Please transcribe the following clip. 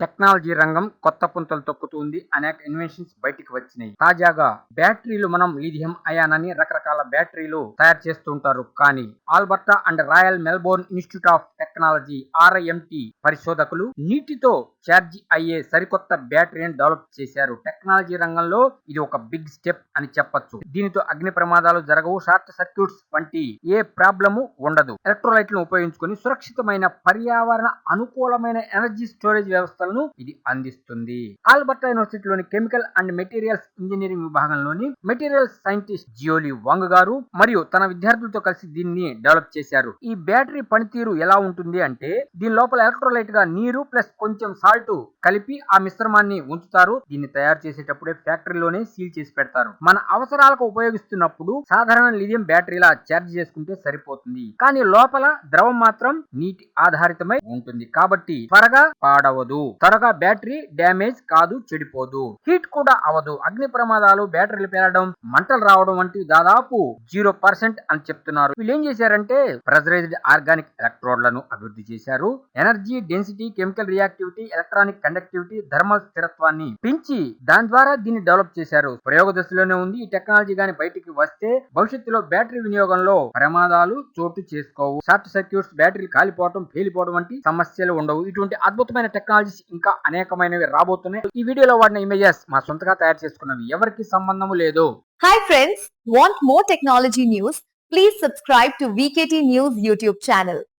Technology రంగం కొత్త పుంతలు తొక్కుతుంది. అనేక ఇన్వెన్షన్స్ బయటికి వచ్చినాయి. తాజాగా బ్యాటరీలు మనం లిథియం అయాన్ అని రకరకాల బ్యాటరీలు తయారు చేస్తుంటారు. కానీ Alberta and royal Melbourne institute of technology RIMT పరిశోధకులు నీటితో ఛార్జ్ అయ్యే సరికొత్త బ్యాటరీని డెవలప్ చేశారు. టెక్నాలజీ రంగంలో ఇది ఒక బిగ్ స్టెప్ అని చెప్పొచ్చు. దీనితో అగ్ని ప్రమాదాలు జరగవు, షార్ట్ సర్క్యూట్స్ వంటి ఏ ప్రాబ్లము ఉండదు. ఎలక్ట్రోలైట్లను ఉపయోగించుకొని సురక్షితమైన పర్యావరణ అనుకూలమైన ఎనర్జీ స్టోరేజ్ వ్యవస్థలను ఇది అందిస్తుంది. ఆల్బర్టా యూనివర్సిటీలోని కెమికల్ అండ్ మెటీరియల్స్ ఇంజనీరింగ్ విభాగంలోని మెటీరియల్స్ సైంటిస్ట్ జియోలి వాంగ్ గారు మరియు తన విద్యార్థులతో కలిసి దీన్ని డెవలప్ చేశారు. ఈ బ్యాటరీ పనితీరు ఎలా ఉంటుంది అంటే, దీని లోపల ఎలక్ట్రోలైట్ గా నీరు ప్లస్ కొంచెం సాల్ట్ కలిపి ఆ మిశ్రమాన్ని ఉంచుతారు. దీన్ని తయారు చేసేటప్పుడే ఫ్యాక్టరీలోనే సీల్ చేసి పెడతారు. మన అవసరాలకు ఉపయోగిస్తున్నప్పుడు సాధారణ లిథియం బ్యాటరీలా ఛార్జ్ చేసుకుంటే సరిపోతుంది. కానీ లోపల ద్రవం మాత్రం నీటి ఆధారితమై ఉంటుంది. కాబట్టి త్వరగా పాడవదు, త్వరగా బ్యాటరీ డ్యామేజ్ కాదు, చెడిపోదు, హీట్ కూడా అవదు. అగ్ని ప్రమాదాలు, బ్యాటరీలు పేలడం, మంటలు రావడం వంటివి దాదాపు 0% అని చెప్తున్నారు. వీళ్ళు ఏం చేశారంటే ప్రెజరైజ్డ్ ఆర్గానిక్ ఎలక్ట్రోడ్లను అభివృద్ధి చేశారు. Energy density, chemical reactivity, electronic conductivity, thermal స్థిరత్వాన్ని పెంచి దాని ద్వారా దీన్ని డెవలప్ చేశారు. ప్రయోగ దశలోనే ఉంది. ఈ టెక్నాలజీ గాని బయటికి వస్తే భవిష్యత్తులో బ్యాటరీ వినియోగంలో ప్రమాదాలు చోటు చేసుకోవు. షార్ట్ సర్క్యూట్స్, బ్యాటరీలు కాలిపోవడం, పేలిపోవడం వంటి సమస్యలు ఉండవు. ఇటువంటి అద్భుతమైన టెక్నాలజీస్ ఇంకా అనేకమైనవి రాబోతున్నాయి. ఈ వీడియోలో వాడిన ఇమేజెస్ మా సొంతగా తయారు చేసుకున్నవి, ఎవరికి సంబంధం లేదు. Hi friends, want more technology news? Please subscribe to VKT News YouTube channel.